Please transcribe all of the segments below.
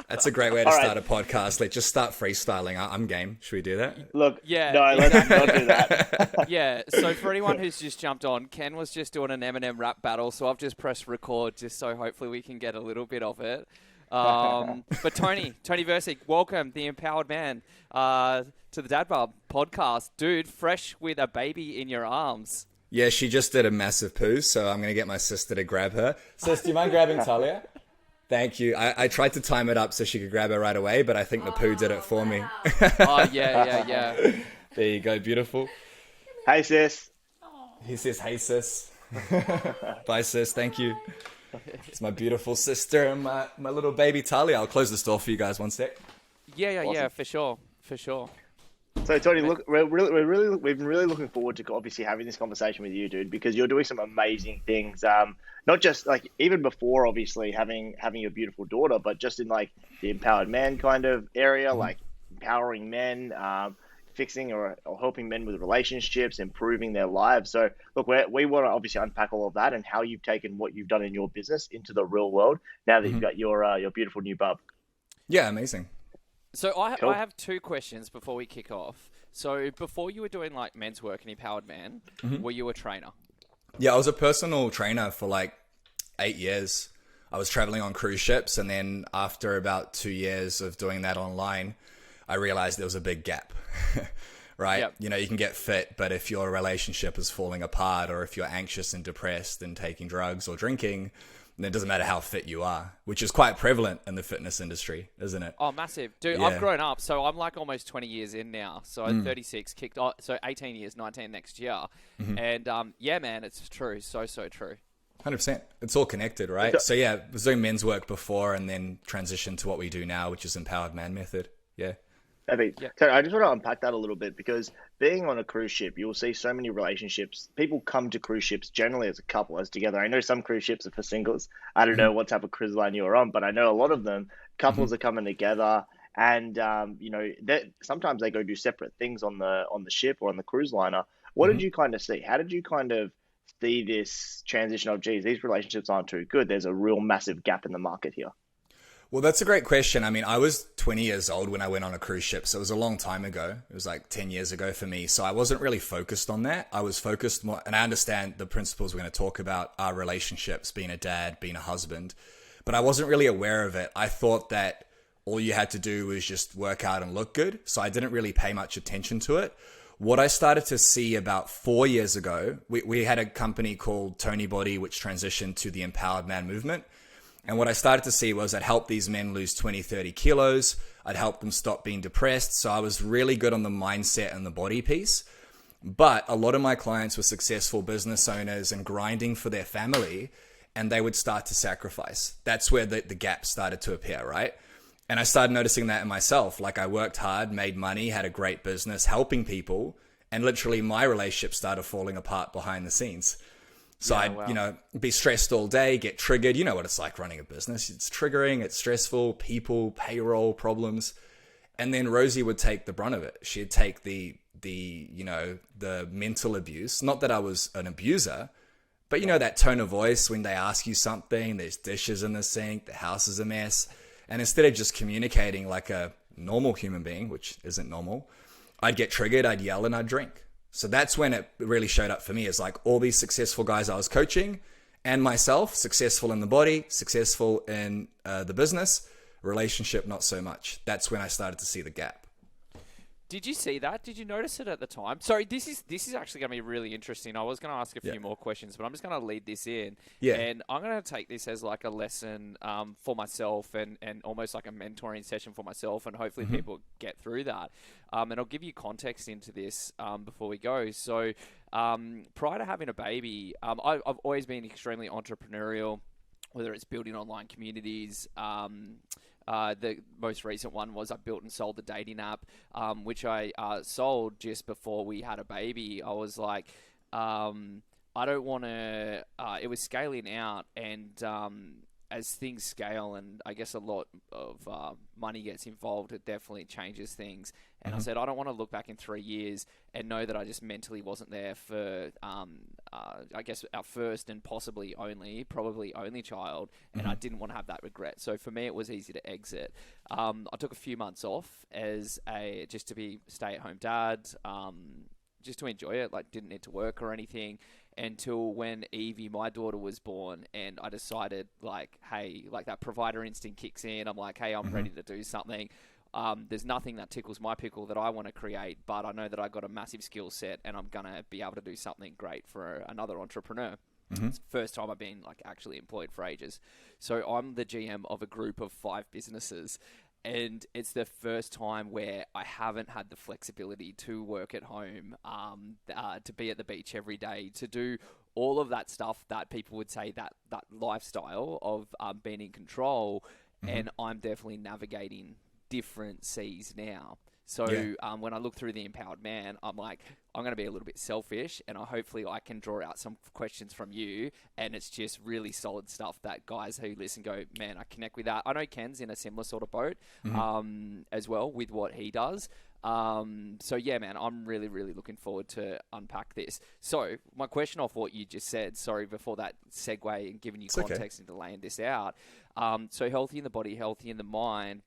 That's a great way to All start right. a podcast. Let's just start freestyling. I'm game. Should we do that? Look, Yeah, no, let's not do exactly. that. Yeah, so for anyone who's just jumped on, Ken was just doing an Eminem rap battle, so I've just pressed record just so hopefully we can get a little bit of it. But Toni Versic, welcome, the empowered man, to the DadBUB podcast. Dude, fresh with a baby in your arms. Yeah, she just did a massive poo, so I'm going to get my sister to grab her. Sis, do you mind grabbing Talia? Thank you. I tried to time it up so she could grab her right away, but I think the poo did it for me. Oh, yeah. There you go, beautiful. Hey, sis. He says, hey, sis. Bye, sis. Thank you. It's my beautiful sister and my little baby Talia. I'll close this door for you guys one sec. Yeah, Awesome. for sure. So, Tony, look, we've been really looking forward to obviously having this conversation with you, dude, because you're doing some amazing things. Not just like even before, obviously having your beautiful daughter, but just in like the empowered man kind of area, like empowering men, fixing or helping men with relationships, improving their lives. So, look, we want to obviously unpack all of that and how you've taken what you've done in your business into the real world now that you've got your beautiful new bub. Yeah, amazing. So Cool. I have two questions before we kick off. So before you were doing like men's work and empowered man, were you a trainer? Yeah, I was a personal trainer for like 8 years. I was traveling on cruise ships, and then after about 2 years of doing that online, I realized there was a big gap, right? Yep. You know, you can get fit, but if your relationship is falling apart, or if you're anxious and depressed and taking drugs or drinking, then it doesn't matter how fit you are, which is quite prevalent in the fitness industry, isn't it? Oh, massive. Dude, Yeah. I've grown up. So I'm like almost 20 years in now. So I'm 36, kicked off. So 18 years, 19 next year. And yeah, man, it's true. So true. 100%. It's all connected, right? So yeah, I was doing men's work before and then transitioned to what we do now, which is empowered man method. Yeah. So I just want to unpack that a little bit because being on a cruise ship, you'll see so many relationships. People come to cruise ships generally as a couple, as together. I know some cruise ships are for singles. I don't know what type of cruise line you're on, but I know a lot of them, couples are coming together, and you know, sometimes they go do separate things on the ship or on the cruise liner. What did you kind of see? How did you kind of see this transition of, geez, these relationships aren't too good? There's a real massive gap in the market here. Well, that's a great question. I mean, I was 20 years old when I went on a cruise ship, so it was a long time ago. It was like 10 years ago for me. So I wasn't really focused on that. I was focused more, and I understand the principles we're going to talk about are relationships, being a dad, being a husband, but I wasn't really aware of it. I thought that all you had to do was just work out and look good. So I didn't really pay much attention to it. What I started to see about 4 years ago, we had a company called Toni Body, which transitioned to the Empowered Man movement. And what I started to see was I'd help these men lose 20, 30 kilos. I'd help them stop being depressed. So I was really good on the mindset and the body piece. But a lot of my clients were successful business owners and grinding for their family, and they would start to sacrifice. That's where the gap started to appear, right? And I started noticing that in myself. Like, I worked hard, made money, had a great business, helping people, and literally my relationship started falling apart behind the scenes. So I'd, be stressed all day, get triggered. You know what it's like running a business. It's triggering, it's stressful, people, payroll problems. And then Rosie would take the brunt of it. She'd take the mental abuse. Not that I was an abuser, but that tone of voice when they ask you something, there's dishes in the sink, the house is a mess. And instead of just communicating like a normal human being, which isn't normal, I'd get triggered, I'd yell, and I'd drink. So that's when it really showed up for me. It's like all these successful guys I was coaching and myself, successful in the body, successful in the business, relationship, not so much. That's when I started to see the gap. Did you see that? Did you notice it at the time? Sorry, this is actually going to be really interesting. I was going to ask a few more questions, but I'm just going to lead this in. Yeah. And I'm going to take this as like a lesson for myself and almost like a mentoring session for myself, and hopefully people get through that. And I'll give you context into this before we go. So prior to having a baby, I've always been extremely entrepreneurial, whether it's building online communities. The most recent one was I built and sold the dating app, which I sold just before we had a baby. I was like, I don't want to. It was scaling out, and as things scale and I guess a lot of money gets involved, it definitely changes things. And I said, I don't want to look back in 3 years and know that I just mentally wasn't there for, I guess, our first and probably only child. And I didn't want to have that regret. So for me, it was easy to exit. I took a few months off just to be stay-at-home dad, just to enjoy it. Like, didn't need to work or anything until when Evie, my daughter, was born, and I decided, like, hey, like that provider instinct kicks in. I'm like, hey, I'm ready to do something. There's nothing that tickles my pickle that I want to create, but I know that I got a massive skill set and I'm going to be able to do something great for another entrepreneur. It's the first time I've been like actually employed for ages. So I'm the GM of a group of 5 businesses, and it's the first time where I haven't had the flexibility to work at home, to be at the beach every day, to do all of that stuff that people would say that lifestyle of being in control. And I'm definitely navigating different seas now. So when I look through the Empowered Man, I'm like, I'm going to be a little bit selfish, and hopefully I can draw out some questions from you, and it's just really solid stuff that guys who listen go, man, I connect with that. I know Ken's in a similar sort of boat as well with what he does. So yeah, man, I'm really, really looking forward to unpack this. So my question off what you just said, sorry, before that segue and giving you context into laying this out. So healthy in the body, healthy in the mind,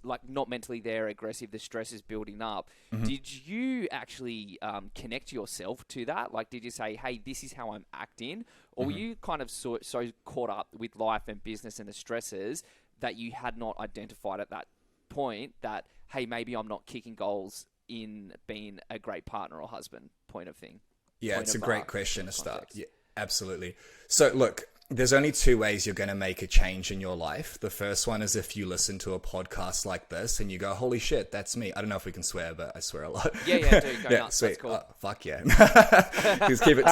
like not mentally there, aggressive, the stress is building up. Did you actually connect yourself to that? Like, did you say, hey, this is how I'm acting? Or were you kind of so caught up with life and business and the stresses that you had not identified at that point that, hey, maybe I'm not kicking goals in being a great partner or husband point of thing? Yeah, it's a great question to start. Yeah, absolutely. So look, there's only 2 ways you're going to make a change in your life. The first one is if you listen to a podcast like this and you go, holy shit, that's me. I don't know if we can swear, but I swear a lot. Yeah, dude, go nuts. Sweet. That's cool. Oh, fuck yeah. Just keep it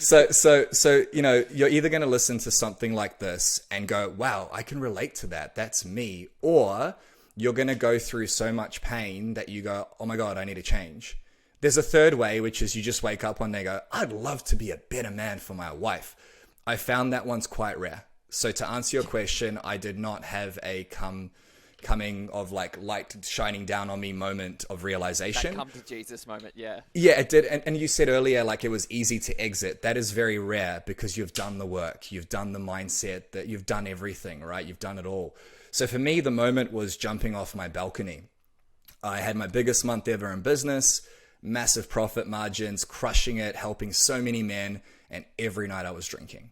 safe. So, you know, you're either going to listen to something like this and go, wow, I can relate to that. That's me. Or you're going to go through so much pain that you go, oh my God, I need to change. There's a third way, which is you just wake up one day and go, I'd love to be a better man for my wife. I found that one's quite rare. So to answer your question, I did not have a coming of like light shining down on me moment of realization. That come to Jesus moment, yeah. Yeah, it did. And you said earlier, like it was easy to exit. That is very rare because you've done the work. You've done the mindset, that you've done everything, right? You've done it all. So for me, the moment was jumping off my balcony. I had my biggest month ever in business, massive profit margins, crushing it, helping so many men. And every night I was drinking.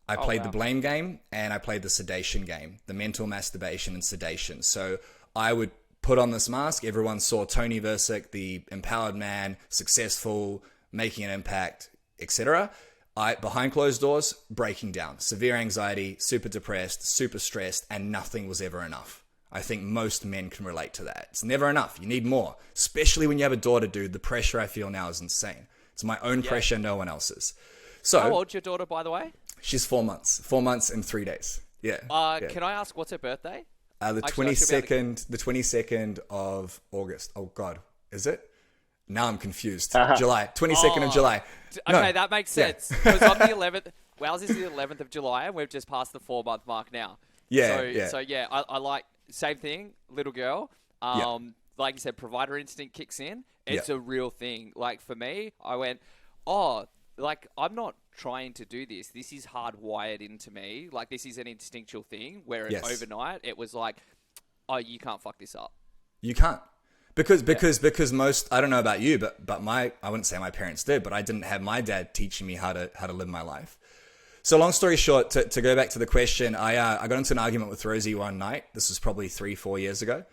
I played the blame game and I played the sedation game, the mental masturbation and sedation. So I would put on this mask. Everyone saw Toni Versic, the empowered man, successful, making an impact, etc. Behind closed doors, breaking down, severe anxiety, super depressed, super stressed, and nothing was ever enough. I think most men can relate to that. It's never enough. You need more, especially when you have a daughter, dude. The pressure I feel now is insane. It's my own pressure, no one else's. So, how old's your daughter, by the way? She's 4 months. 4 months and 3 days. Yeah. Can I ask what's her birthday? The 22nd of August. Oh God, is it? Now I'm confused. July. 22nd of July. Okay, that makes sense. Because I'm the 11th. Ours is the 11th of July, and we've just passed the 4-month mark now. Yeah. So yeah, I like same thing, little girl. Like you said, provider instinct kicks in. It's a real thing. Like for me, I went, like I'm not trying to do this. This is hardwired into me. Like this is an instinctual thing. Whereas overnight, it was like, oh, you can't fuck this up. You can't. Because most, I don't know about you, but I wouldn't say my parents did, but I didn't have my dad teaching me how to live my life. So long story short, to go back to the question, I got into an argument with Rosie one night. This was probably 3-4 years ago.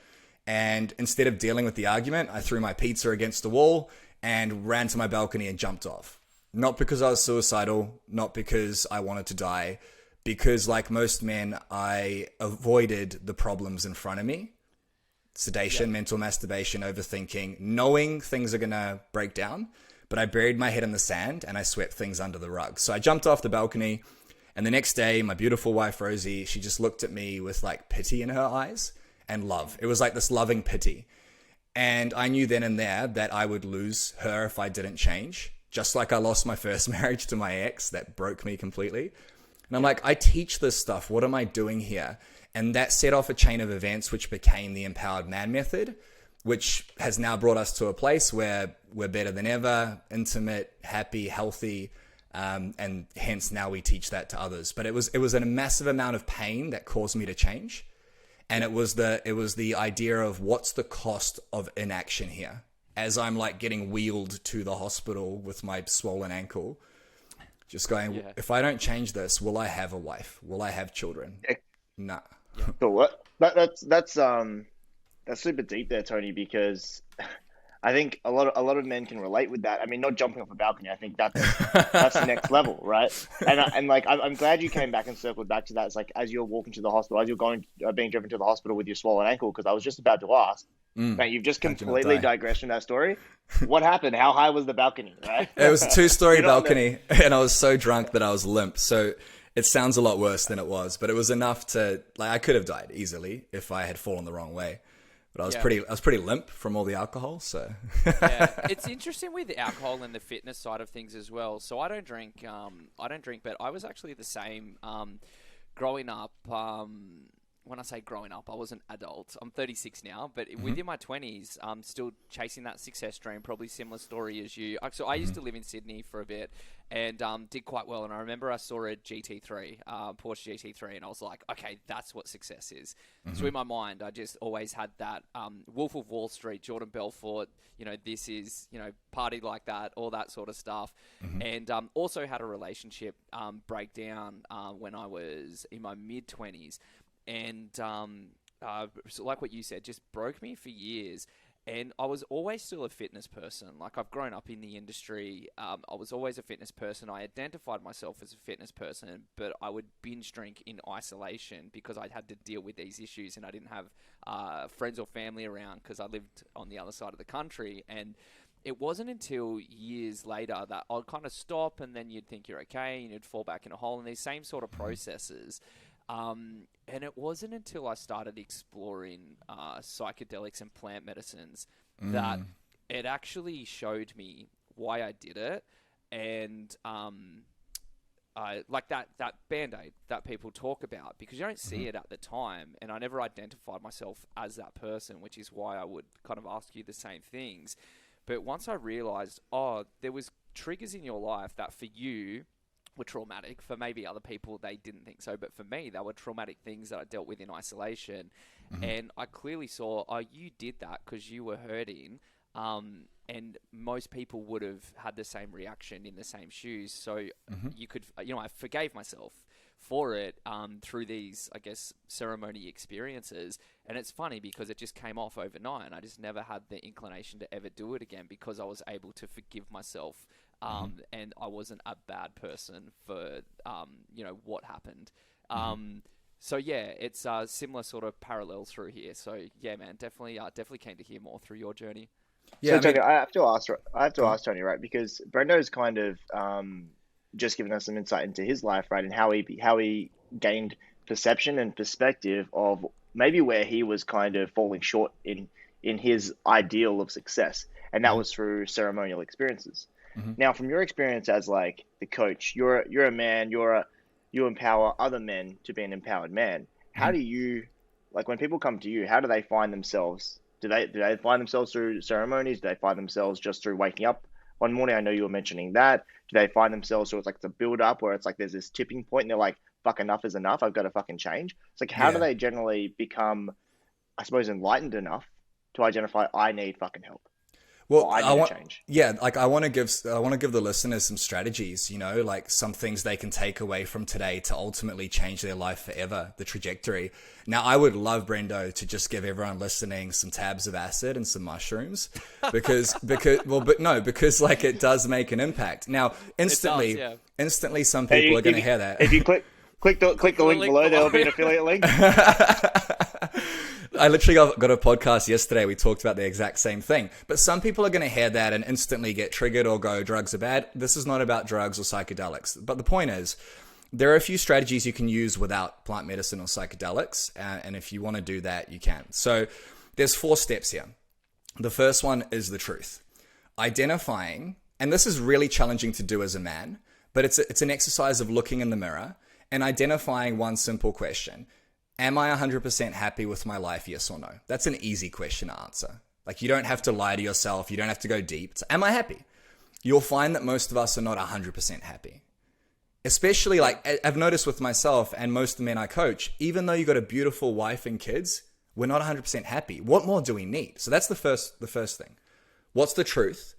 And instead of dealing with the argument, I threw my pizza against the wall and ran to my balcony and jumped off. Not because I was suicidal, not because I wanted to die, because like most men, I avoided the problems in front of me. Sedation, mental masturbation, overthinking, knowing things are going to break down. But I buried my head in the sand and I swept things under the rug. So I jumped off the balcony, and the next day, my beautiful wife, Rosie, she just looked at me with like pity in her eyes and love. It was like this loving pity. And I knew then and there that I would lose her if I didn't change. Just like I lost my first marriage to my ex, that broke me completely. And I'm like, I teach this stuff. What am I doing here? And that set off a chain of events, which became the Empowered Man Method, which has now brought us to a place where we're better than ever, intimate, happy, healthy. And hence now we teach that to others. But it was a massive amount of pain that caused me to change. And it was the idea of what's the cost of inaction here? As I'm like getting wheeled to the hospital with my swollen ankle, just going, if I don't change this, will I have a wife? Will I have children? Nah. So what? That's super deep there, Tony, because I think a lot of men can relate with that. I mean, not jumping off a balcony. I think that's the next level, right? And like I'm glad you came back and circled back to that. It's like as you're walking to the hospital, as you're being driven to the hospital with your swollen ankle, because I was just about to ask. Man, you've just completely digressed from that story. What happened? How high was the balcony? Right? It was a 2-story balcony, and I was so drunk that I was limp. So it sounds a lot worse than it was, but it was enough to like I could have died easily if I had fallen the wrong way. But I was pretty limp from all the alcohol. So it's interesting with the alcohol and the fitness side of things as well. So I don't drink, but I was actually the same growing up. When I say growing up, I was an adult. I'm 36 now, but within my 20s, I'm still chasing that success dream. Probably similar story as you. So I used to live in Sydney for a bit and did quite well. And I remember I saw a GT3, Porsche GT3, and I was like, okay, that's what success is. So in my mind, I just always had that Wolf of Wall Street, Jordan Belfort, this is, party like that, all that sort of stuff. And also had a relationship breakdown when I was in my mid-20s. And so like what you said, just broke me for years. And I was always still a fitness person. Like I've grown up in the industry. I was always a fitness person. I identified myself as a fitness person, but I would binge drink in isolation because I'd had to deal with these issues and I didn't have friends or family around because I lived on the other side of the country. And it wasn't until years later that I'd kind of stop and then you'd think you're okay and you'd fall back in a hole and these same sort of processes. And it wasn't until I started exploring psychedelics and plant medicines that it actually showed me why I did it. And like that Band-Aid that people talk about, because you don't see it at the time. And I never identified myself as that person, which is why I would kind of ask you the same things. But once I realized, there was triggers in your life that for you were traumatic. For maybe other people, they didn't think so. But for me, they were traumatic things that I dealt with in isolation. And I clearly saw, you did that because you were hurting. And most people would have had the same reaction in the same shoes. So you could, I forgave myself for it through these, I guess, ceremony experiences. And it's funny because it just came off overnight. And I just never had the inclination to ever do it again because I was able to forgive myself. And I wasn't a bad person for, what happened. So yeah, it's a similar sort of parallel through here. So yeah, man, definitely keen to hear more through your journey. Yeah, so Tony, I have to ask Tony, right? Because Brendo's kind of just given us some insight into his life, right, and how he gained perception and perspective of maybe where he was kind of falling short in his ideal of success, and that was through ceremonial experiences. Now, from your experience as like the coach, you're a man, you empower other men to be an empowered man. How do you, like when people come to you, how do they find themselves? Do they find themselves through ceremonies? Do they find themselves just through waking up one morning? I know you were mentioning that. Do they find themselves through it's like the build up where it's like there's this tipping point and they're like, fuck, enough is enough. I've got to fucking change. It's like, how do they generally become, I suppose, enlightened enough to identify I need fucking help? Well, I want to give the listeners some strategies, like some things they can take away from today to ultimately change their life forever, the trajectory. Now, I would love Brendo to just give everyone listening some tabs of acid and some mushrooms because like it does make an impact. Now, instantly, some people are going to hear that. If you click the link below, there will be an affiliate link. I literally got a podcast yesterday. We talked about the exact same thing. But some people are going to hear that and instantly get triggered or go, drugs are bad. This is not about drugs or psychedelics. But the point is, there are a few strategies you can use without plant medicine or psychedelics. And if you want to do that, you can. So there's 4 steps here. The first one is the truth. Identifying, and this is really challenging to do as a man, but it's an exercise of looking in the mirror and identifying one simple question. Am I 100% happy with my life? Yes or no? That's an easy question to answer. Like, you don't have to lie to yourself. You don't have to go deep. It's, am I happy? You'll find that most of us are not 100% happy. Especially, like, I've noticed with myself and most of the men I coach, even though you got a beautiful wife and kids, we're not 100% happy. What more do we need? So that's the first thing. What's the truth?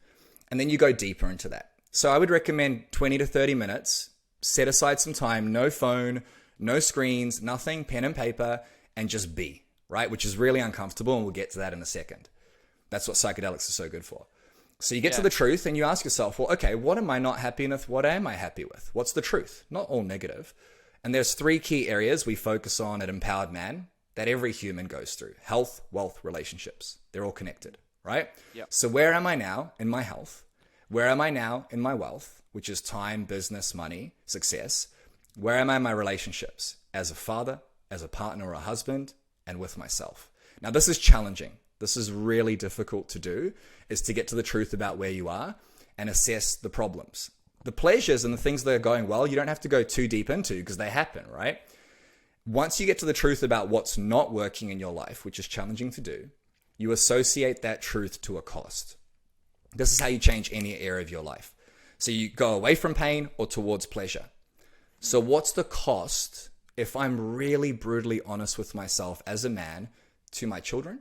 And then you go deeper into that. So I would recommend 20 to 30 minutes, set aside some time, no phone, no screens, nothing, pen and paper, and just be, right? Which is really uncomfortable, and we'll get to that in a second. That's what psychedelics are so good for. So you get to the truth and you ask yourself, well, okay, what am I not happy with? What am I happy with? What's the truth? Not all negative. And there's 3 key areas we focus on at Empowered Man that every human goes through: health, wealth, relationships. They're all connected, right? Yep. So where am I now in my health? Where am I now in my wealth, which is time, business, money, success? Where am I in my relationships as a father, as a partner or a husband, and with myself? Now, this is challenging. This is really difficult to do, is to get to the truth about where you are and assess the problems. The pleasures and the things that are going well, you don't have to go too deep into because they happen, right? Once you get to the truth about what's not working in your life, which is challenging to do, you associate that truth to a cost. This is how you change any area of your life. So you go away from pain or towards pleasure. So what's the cost if I'm really brutally honest with myself as a man, to my children,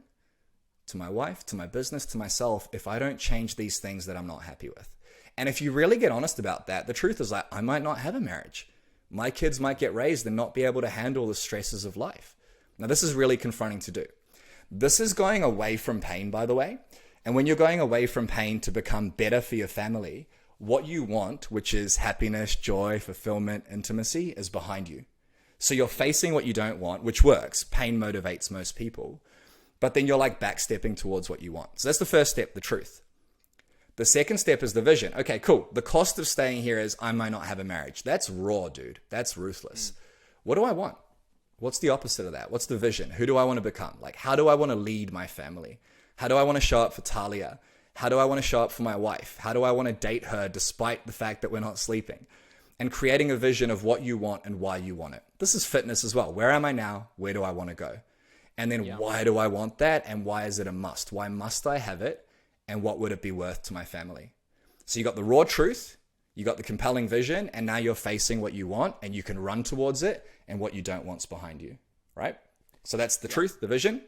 to my wife, to my business, to myself, if I don't change these things that I'm not happy with? And if you really get honest about that, the truth is like, I might not have a marriage. My kids might get raised and not be able to handle the stresses of life. Now, this is really confronting to do. This is going away from pain, by the way. And when you're going away from pain to become better for your family, what you want, which is happiness, joy, fulfillment, intimacy, is behind you. So you're facing what you don't want, which works. Pain motivates most people. But then you're like backstepping towards what you want. So that's the first step, the truth. The second step is the vision. Okay, cool. The cost of staying here is I might not have a marriage. That's raw, dude. That's ruthless. What do I want? What's the opposite of that? What's the vision? Who do I want to become? Like, how do I want to lead my family? How do I want to show up for Talia? How do I want to show up for my wife? How do I want to date her despite the fact that we're not sleeping? And creating a vision of what you want and why you want it. This is fitness as well. Where am I now? Where do I want to go? And then why do I want that? And why is it a must? Why must I have it? And what would it be worth to my family? So you got the raw truth, you got the compelling vision, and now you're facing what you want and you can run towards it, and what you don't want's behind you, right? So that's the truth, the vision.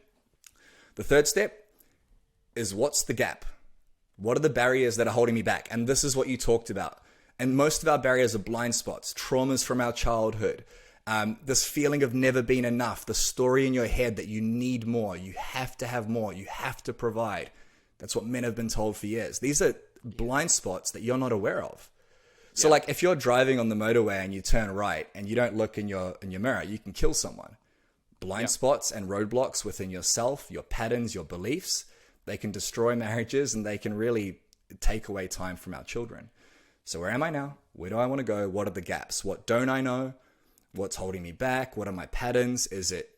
The third step is, what's the gap? What are the barriers that are holding me back? And this is what you talked about. And most of our barriers are blind spots, traumas from our childhood, this feeling of never being enough, the story in your head that you need more, you have to have more, you have to provide. That's what men have been told for years. These are blind spots that you're not aware of. So like if you're driving on the motorway and you turn right and you don't look in your mirror, you can kill someone. Blind spots and roadblocks within yourself, your patterns, your beliefs, they can destroy marriages and they can really take away time from our children. So where am I now? Where do I want to go? What are the gaps? What don't I know? What's holding me back? What are my patterns? Is it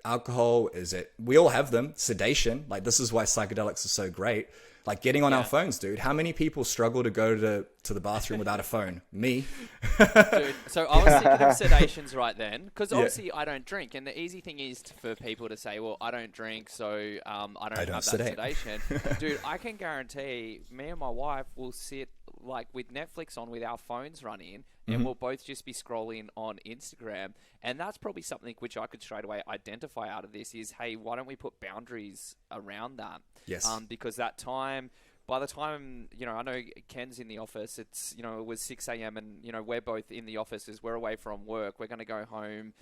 alcohol? Is it, we all have them, sedation. Like, this is why psychedelics are so great. Like getting on our phones, dude. How many people struggle to go to the bathroom without a phone? Me. Dude, so I was thinking of sedations right then, because obviously I don't drink, and the easy thing is for people to say, well, I don't drink, so I don't have that sedation. Dude, I can guarantee me and my wife will sit like with Netflix on with our phones running, and we'll both just be scrolling on Instagram. And that's probably something which I could straight away identify out of this is, hey, why don't we put boundaries around that? Yes. Because that time, by the time, I know Ken's in the office, it's, it was 6 a.m. and, we're both in the office as we're away from work. We're going to go home,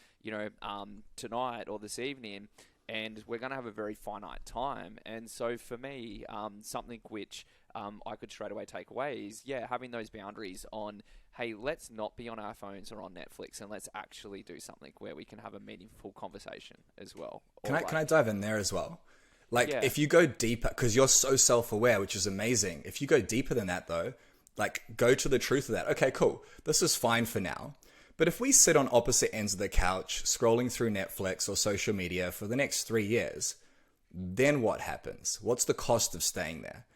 tonight or this evening, and we're going to have a very finite time. And so for me, something which I could straight away take away is, having those boundaries on, hey, let's not be on our phones or on Netflix, and let's actually do something where we can have a meaningful conversation as well. Can I dive in there as well? Like, if you go deeper, because you're so self-aware, which is amazing. If you go deeper than that, though, like, go to the truth of that. Okay, cool. This is fine for now. But if we sit on opposite ends of the couch, scrolling through Netflix or social media for the next 3 years, then what happens? What's the cost of staying there?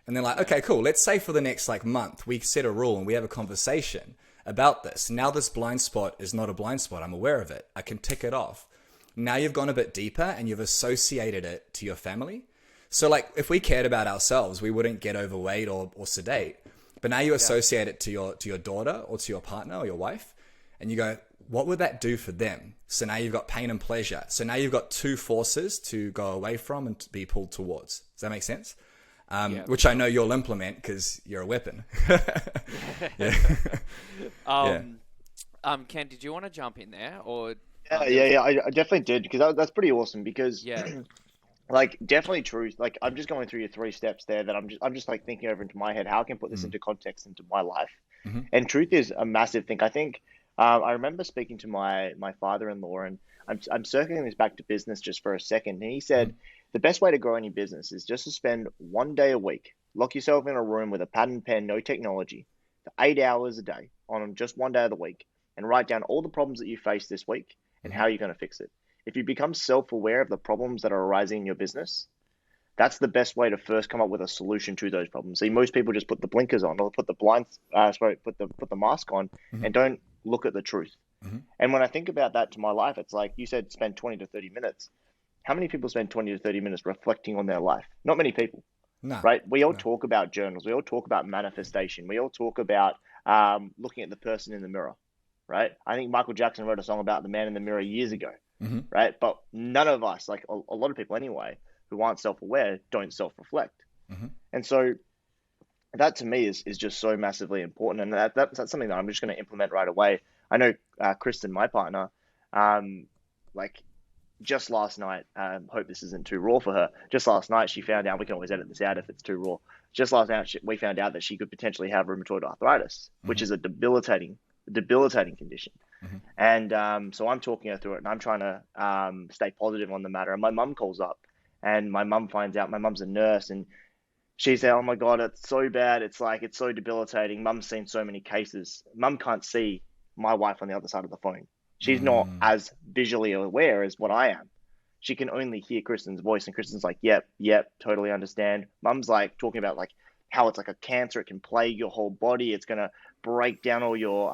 And then like, okay, cool. Let's say for the next month, we set a rule and we have a conversation about this. Now this blind spot is not a blind spot. I'm aware of it. I can tick it off. Now you've gone a bit deeper and you've associated it to your family. So like if we cared about ourselves, we wouldn't get overweight or sedate. But now you associate it to your daughter or to your partner or your wife, and you go, what would that do for them? So now you've got pain and pleasure. So now you've got two forces to go away from and to be pulled towards. Does that make sense? Which I know you'll implement because you're a weapon. Ken, did you want to jump in there or? I definitely did, because that's pretty awesome, because like definitely truth. Like I'm just going through your 3 steps there that I'm just like thinking over into my head how I can put this into context into my life. And truth is a massive thing. I think I remember speaking to my father-in-law, and I'm circling this back to business just for a second. And he said the best way to grow any business is just to spend 1 day a week, lock yourself in a room with a pad and pen, no technology, for 8 hours a day on just 1 day of the week, and write down all the problems that you face this week and how you're going to fix it. If you become self-aware of the problems that are arising in your business, that's the best way to first come up with a solution to those problems. See, most people just put the blinkers on, or put the mask on, and don't look at the truth. And when I think about that to my life, it's like you said, spend 20 to 30 minutes. How many people spend 20 to 30 minutes reflecting on their life? Not many people. No. Right? We all talk about journals. We all talk about manifestation. We all talk about looking at the person in the mirror. Right? I think Michael Jackson wrote a song about the man in the mirror years ago. Right? But none of us, like a lot of people anyway, who aren't self-aware, don't self-reflect. And so that to me is just so massively important. And that's something that I'm just going to implement right away. I know Kristen, my partner, like just last night, hope this isn't too raw for her. Just last night, she found out, we can always edit this out if it's too raw. Just last night, we found out that she could potentially have rheumatoid arthritis, which is a debilitating condition. And so I'm talking her through it, and I'm trying to stay positive on the matter. And my mum calls up, and my mum finds out. My mum's a nurse, and she said, oh my God, it's so bad. It's so debilitating. Mum's seen so many cases. Mum can't see my wife on the other side of the phone. She's not as visually aware as what I am. She can only hear Kristen's voice, and Kristen's like, yep, totally understand. Mum's like talking about like how it's like a cancer. It can plague your whole body. It's going to break down all your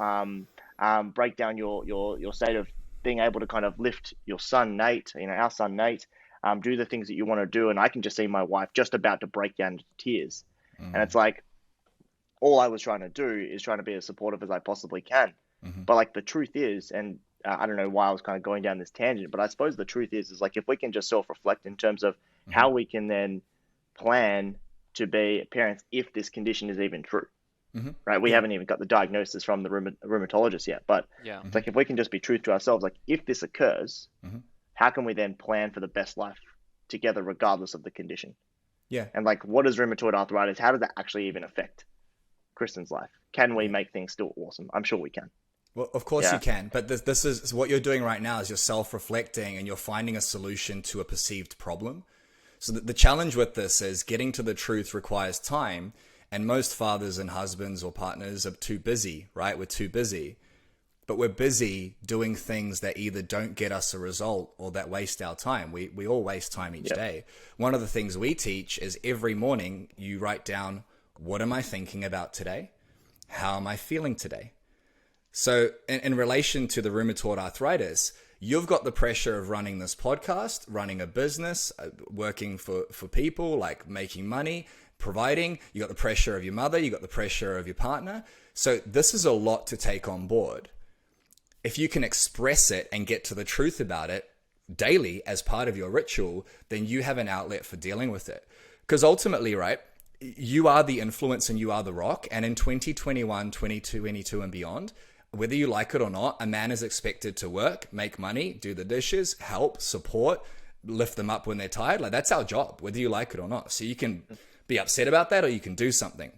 your state of being able to kind of lift your son, Nate, our son, Nate, do the things that you want to do. And I can just see my wife just about to break down into tears. And it's like, all I was trying to do is trying to be as supportive as I possibly can. But like the truth is, and I don't know why I was kind of going down this tangent, but I suppose the truth is like, if we can just self-reflect in terms of how we can then plan to be parents if this condition is even true. Right? We haven't even got the diagnosis from the rheumatologist yet, but it's like, if we can just be truth to ourselves, like if this occurs, how can we then plan for the best life together regardless of the condition? And like, what is rheumatoid arthritis? How does that actually even affect Kristen's life? Can we make things still awesome? I'm sure we can. Well, of course you can, but this is what you're doing right now is you're self-reflecting and you're finding a solution to a perceived problem. So the challenge with this is getting to the truth requires time, and most fathers and husbands or partners are too busy, right? We're too busy, but we're busy doing things that either don't get us a result or that waste our time. We all waste time each day. One of the things we teach is every morning you write down, what am I thinking about today? How am I feeling today? So in relation to the rheumatoid arthritis, you've got the pressure of running this podcast, running a business, working for people, like making money, providing. You got the pressure of your mother, you got the pressure of your partner. So this is a lot to take on board. If you can express it and get to the truth about it daily as part of your ritual, then you have an outlet for dealing with it. Because ultimately, right, you are the influence and you are the rock. And in 2021, 2022 and beyond, whether you like it or not, a man is expected to work, make money, do the dishes, help, support, lift them up when they're tired. Like, that's our job, whether you like it or not. So you can be upset about that or you can do something.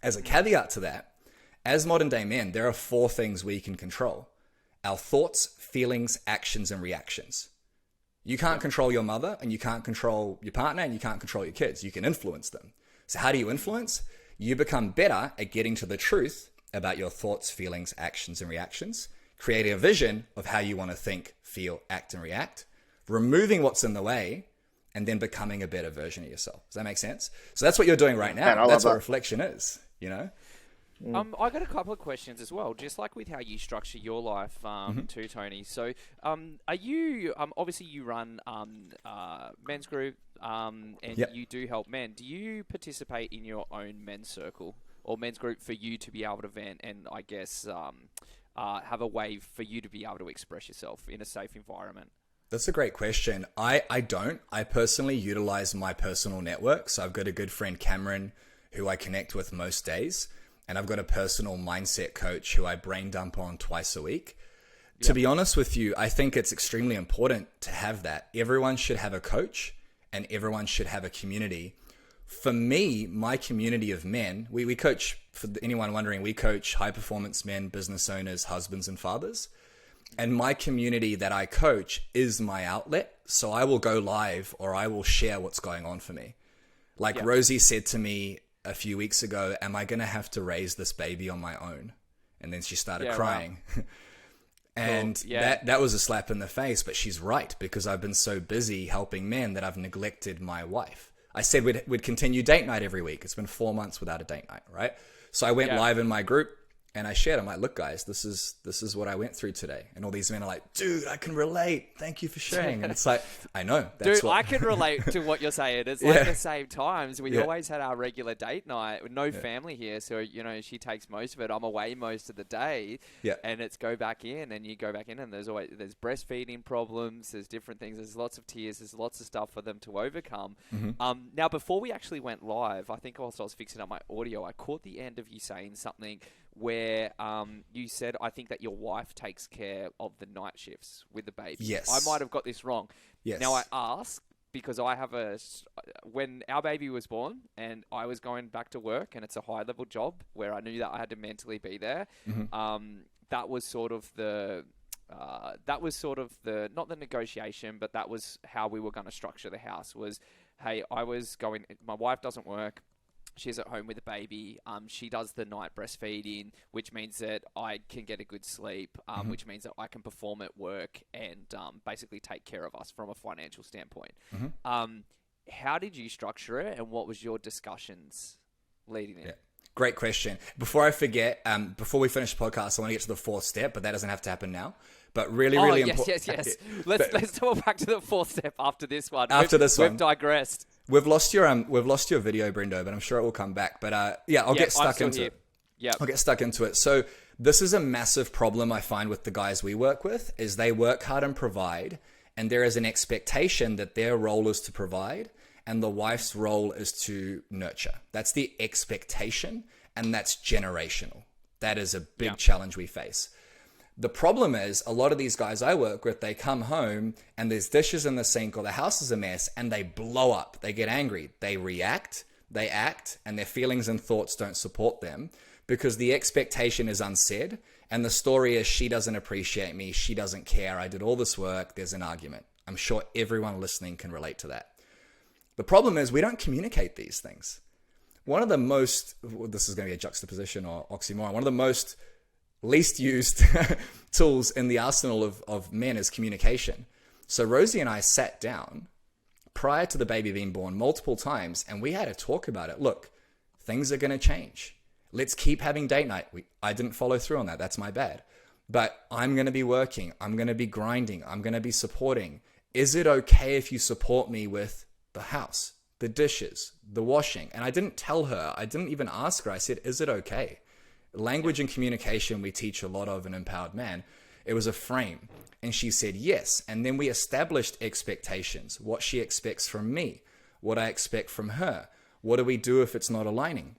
As a caveat to that, as modern day men, there are 4 things we can control: our thoughts, feelings, actions, and reactions. You can't control your mother, and you can't control your partner, and you can't control your kids. You can influence them. So how do you influence? You become better at getting to the truth about your thoughts, feelings, actions, and reactions, creating a vision of how you want to think, feel, act, and react, removing what's in the way, and then becoming a better version of yourself. Does that make sense? So that's what you're doing right now. That's what reflection is, I got a couple of questions as well, just like with how you structure your life, too, Tony. So, are you obviously you run men's group, and Yep. you do help men. Do you participate in your own men's circle or men's group for you to be able to vent and I guess have a way for you to be able to express yourself in a safe environment? That's a great question. I don't. I personally utilize my personal network. So I've got a good friend, Cameron, who I connect with most days. And I've got a personal mindset coach who I brain dump on twice a week. Yep. To be honest with you, I think it's extremely important to have that. Everyone should have a coach and everyone should have a community. For me, my community of men, we coach, for anyone wondering, we coach high performance men, business owners, husbands and fathers. And my community that I coach is my outlet. So I will go live or I will share what's going on for me. Like Yep. Rosie said to me a few weeks ago, am I going to have to raise this baby on my own? And then she started crying. Wow. And cool. Yeah. that was a slap in the face, but she's right, because I've been so busy helping men that I've neglected my wife. I said we'd continue date night every week. It's been 4 months without a date night, right? So I went live in my group and I shared. I'm like, look, guys, this is what I went through today. And all these men are like, dude, I can relate. Thank you for sharing. And it's like, I know. That's Dude, I can relate to what you're saying. It's like the same times. We always had our regular date night with no family here. So, she takes most of it. I'm away most of the day. Yeah. And it's go back in and you go back in and there's breastfeeding problems. There's different things. There's lots of tears. There's lots of stuff for them to overcome. Mm-hmm. Now, before we actually went live, I think whilst I was fixing up my audio, I caught the end of you saying something where you said, I think that your wife takes care of the night shifts with the baby. Yes. I might have got this wrong. Yes. Now I ask because I have when our baby was born and I was going back to work and it's a high level job where I knew that I had to mentally be there. Mm-hmm. That was sort of the not the negotiation, but that was how we were going to structure the house was, hey, my wife doesn't work. She's at home with the baby. She does the night breastfeeding, which means that I can get a good sleep, which means that I can perform at work and basically take care of us from a financial standpoint. How did you structure it, and what was your discussions leading in? Yeah. Great question. Before I forget, before we finish the podcast, I want to get to the fourth step, but that doesn't have to happen now. But really important. Yes. Let's go back to the fourth step after this one. We've digressed. We've lost your video, Brendo, but I'm sure it will come back. But I'll get stuck into it. Yeah, I'll get stuck into it. So this is a massive problem I find with the guys we work with, is they work hard and provide, and there is an expectation that their role is to provide and the wife's role is to nurture. That's the expectation, and that's generational. That is a big challenge we face. The problem is, a lot of these guys I work with, they come home and there's dishes in the sink or the house is a mess and they blow up. They get angry. They react, they act, and their feelings and thoughts don't support them because the expectation is unsaid. And the story is, she doesn't appreciate me. She doesn't care. I did all this work. There's an argument. I'm sure everyone listening can relate to that. The problem is we don't communicate these things. One of the most, this is going to be a juxtaposition or oxymoron, one of the most least used tools in the arsenal of men is communication. So Rosie and I sat down prior to the baby being born multiple times, and we had to talk about it. Look, things are going to change. Let's keep having date night. I didn't follow through on that. That's my bad. But I'm going to be working. I'm going to be grinding. I'm going to be supporting. Is it okay if you support me with the house, the dishes, the washing? And I didn't tell her. I didn't even ask her. I said, is it okay? Language and communication we teach a lot of in Empowered Man. It was a frame. And she said yes. And then we established expectations, what she expects from me, what I expect from her. What do we do if it's not aligning?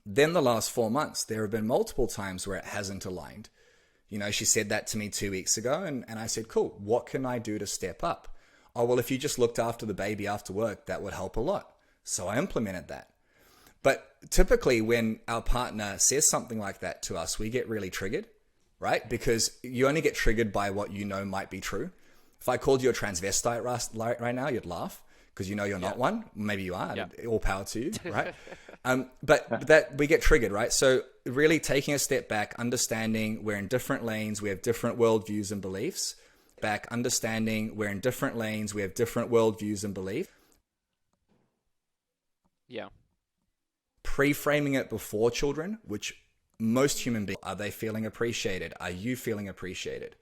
Then the last 4 months, there have been multiple times where it hasn't aligned. She said that to me 2 weeks ago, and I said, cool, what can I do to step up? Oh, well, if you just looked after the baby after work, that would help a lot. So I implemented that. But typically when our partner says something like that to us, we get really triggered, right? Because you only get triggered by what you know might be true. If I called you a transvestite right now, you'd laugh because you're not one. Maybe you are. All power to you, right? But that we get triggered, right? So really taking a step back, understanding we're in different lanes, we have different worldviews and beliefs. Understanding we're in different lanes, we have different worldviews and beliefs. Yeah. Pre-framing it before children, which most human beings, are they feeling appreciated? Are you feeling appreciated?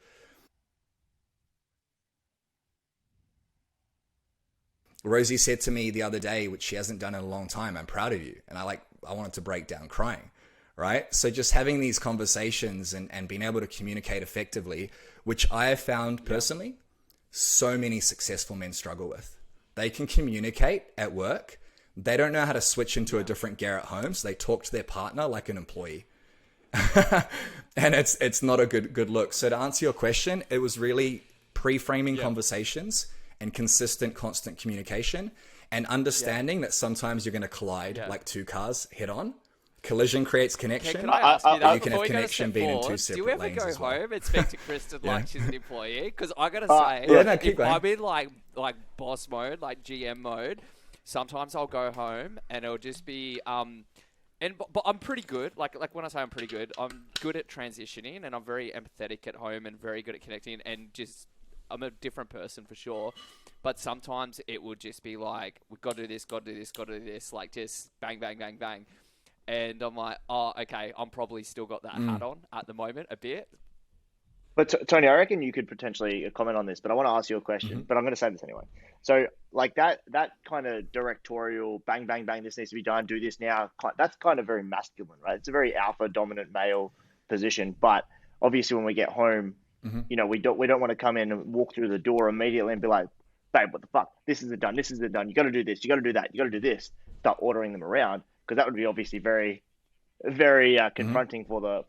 Rosie said to me the other day, which she hasn't done in a long time, I'm proud of you. And I wanted to break down crying, right? So just having these conversations and being able to communicate effectively, which I have found personally, so many successful men struggle with. They can communicate at work. They don't know how to switch into a different gear at home. So they talk to their partner like an employee. And it's not a good look. So to answer your question, it was really pre-framing conversations and consistent, constant communication, and understanding that sometimes you're going to collide like two cars head on. Collision creates connection. Can I ask you that? You can have connection being in two separate lanes. Do you ever go home and speak to Kristen like she's an employee? Because I gotta say, if I'm in like boss mode, like GM mode, sometimes I'll go home and it'll just be but I'm pretty good. Like when I say I'm pretty good, I'm good at transitioning and I'm very empathetic at home and very good at connecting and just. I'm a different person for sure, but sometimes it would just be like, we've got to do this, got to do this, got to do this, like just bang, bang, bang, bang. And I'm like, oh, okay, I'm probably still got that hat on at the moment a bit. But Tony, I reckon you could potentially comment on this, but I want to ask you a question, but I'm going to say this anyway. So like that kind of directorial bang, bang, bang, this needs to be done, do this now. That's kind of very masculine, right? It's a very alpha dominant male position. But obviously when we get home, you know, we don't want to come in and walk through the door immediately and be like, babe, what the fuck? This isn't done. This isn't done. You got to do this. You got to do that. You got to do this. Start ordering them around, because that would be obviously very, very confronting for the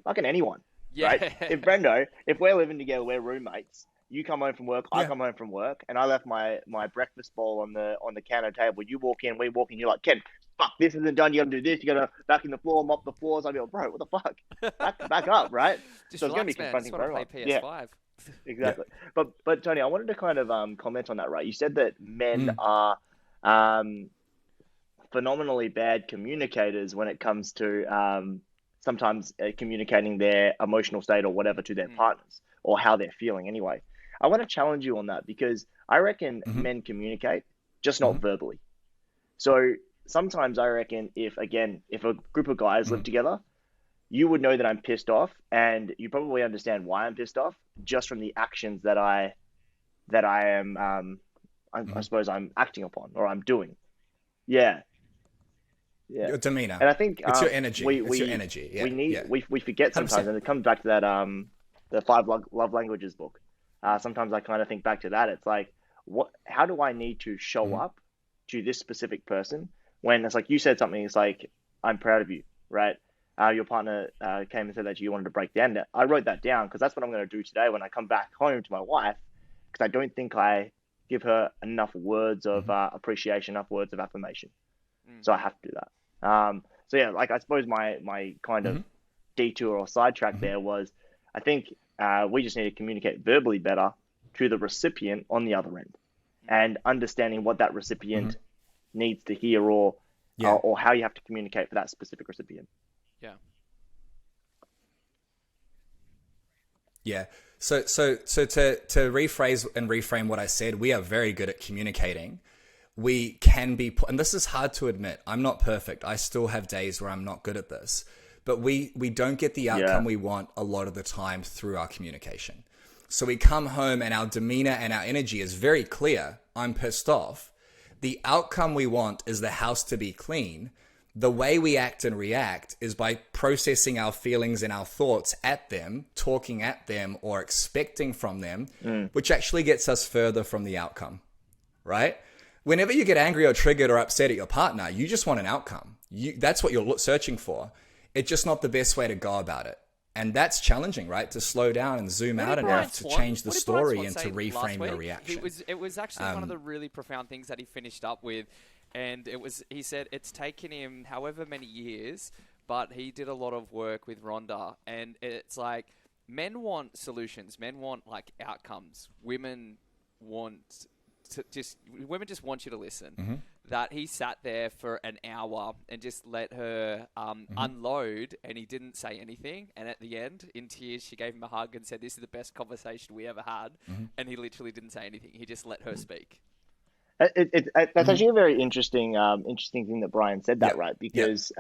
fucking anyone. Yeah. Right? If Brendo, if we're living together, we're roommates. You come home from work, I come home from work, and I left my breakfast bowl on the counter table. You walk in, we walk in. You're like, Ken, fuck, this isn't done. You got to do this. You got to vacuum the floor, mop the floors. I'd be like, bro, what the fuck? Back up, right? Just so it's going to be man. confronting for everyone. PS5. Yeah, exactly. But Tony, I wanted to kind of comment on that, right? You said that men are phenomenally bad communicators when it comes to sometimes communicating their emotional state or whatever to their partners, or how they're feeling anyway. I want to challenge you on that, because I reckon men communicate, just not verbally. So sometimes I reckon if a group of guys live together, you would know that I'm pissed off, and you probably understand why I'm pissed off just from the actions that I am, I suppose I'm acting upon or I'm doing. Yeah. Your demeanor. And I think it's your energy. It's your energy. Yeah. We forget sometimes, 100%. And it comes back to that the 5 love languages book. Sometimes I kind of think back to that. It's like, how do I need to show up to this specific person when it's like you said something? It's like, I'm proud of you, right? Your partner came and said that you wanted to break down. I wrote that down because that's what I'm going to do today when I come back home to my wife, because I don't think I give her enough words of appreciation, enough words of affirmation. So I have to do that. So yeah, like I suppose my kind of detour or sidetrack there was, I think we just need to communicate verbally better to the recipient on the other end, and understanding what that recipient needs to hear, or how you have to communicate for that specific recipient. Yeah. Yeah. So to rephrase and reframe what I said, we are very good at communicating. We can be, and this is hard to admit, I'm not perfect. I still have days where I'm not good at this, but we don't get the outcome we want a lot of the time through our communication. So we come home and our demeanor and our energy is very clear. I'm pissed off. The outcome we want is the house to be clean. The way we act and react is by processing our feelings and our thoughts at them, talking at them, or expecting from them, which actually gets us further from the outcome, right? Whenever you get angry or triggered or upset at your partner, you just want an outcome. That's what you're searching for. It's just not the best way to go about it. And that's challenging, right? To slow down and zoom out enough to change the story and to reframe your reaction. It was actually one of the really profound things that he finished up with. And he said it's taken him however many years, but he did a lot of work with Rhonda. And it's like, men want solutions. Men want like outcomes. Women just want you to listen. That he sat there for an hour and just let her unload, and he didn't say anything. And at the end, in tears, she gave him a hug and said, "This is the best conversation we ever had." And he literally didn't say anything. He just let her speak. That's actually a very interesting thing that Brian said that, right? Because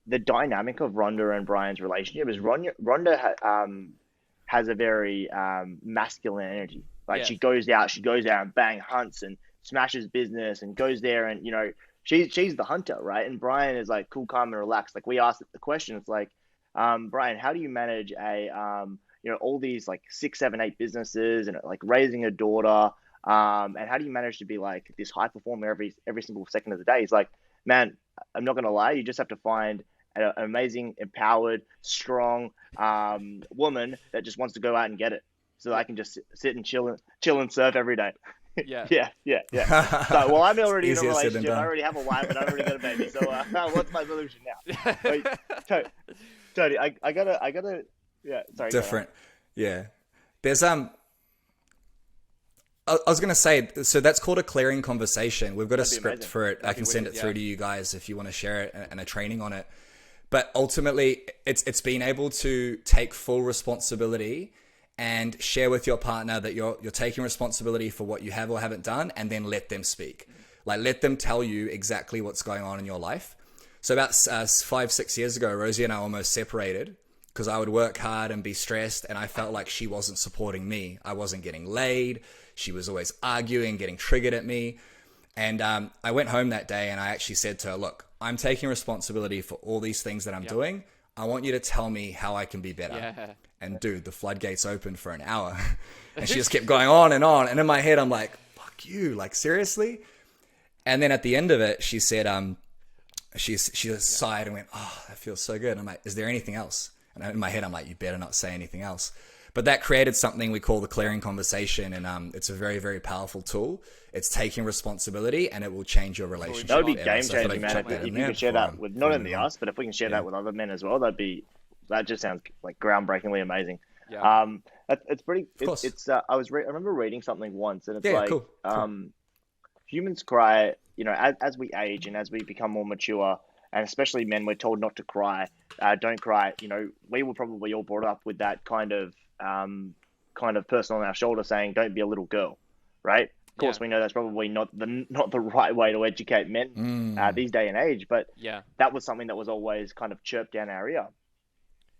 the dynamic of Rhonda and Brian's relationship is Rhonda has a very masculine energy. Like Yes. she goes out and bang hunts and smashes business and goes there and she's the hunter, right? And Brian is like cool, calm, and relaxed. Like we asked the question, it's like, Brian, how do you manage all these like 6, 7, 8 businesses and like raising a daughter? And how do you manage to be like this high performer every single second of the day? He's like, man, I'm not gonna lie, you just have to find an amazing, empowered, strong woman that just wants to go out and get it, so that I can just sit and chill and surf every day. Yeah. yeah. So, well, I'm already in a Easier said than relationship. I done. already have a wife, and I already got a baby. So, what's my solution now? Wait, Tony, I gotta. Yeah, sorry. Different. Yeah. There's I was going to say, so that's called a clearing conversation. We've got a That'd be script amazing. for it. I That'd can be send wicked, it through yeah. to you guys if you want to share it and a training on it. But ultimately, it's being able to take full responsibility and share with your partner that you're taking responsibility for what you have or haven't done, and then let them speak. Like, let them tell you exactly what's going on in your life. So about 5, 6 years ago, Rosie and I almost separated because I would work hard and be stressed, and I felt like she wasn't supporting me. I wasn't getting laid. She was always arguing, getting triggered at me. And I went home that day and I actually said to her, look, I'm taking responsibility for all these things that I'm doing. I want you to tell me how I can be better. Yeah. And dude, the floodgates opened for an hour. And she just kept going on. And in my head, I'm like, fuck you, like seriously? And then at the end of it, she said, she sighed and went, oh, that feels so good. And I'm like, is there anything else? And in my head, I'm like, you better not say anything else. But that created something we call the clearing conversation. And it's a very, very powerful tool. It's taking responsibility, and it will change your relationship. That would be forever. game So I thought changing, I'd man. chuck If that in you there could share before that with not I'm only moving on. us, but if we can share that with other men as well, that just sounds like groundbreakingly amazing. Yeah. It's pretty. course. I remember reading something once, and it's Yeah, like, cool. humans cry. As we age and as we become more mature, and especially men, we're told not to cry. Don't cry. We were probably all brought up with that kind of person on our shoulder saying, "Don't be a little girl," right? Of course, we know that's probably not the right way to educate men these day and age, but Yeah. that was something that was always kind of chirped down our ear.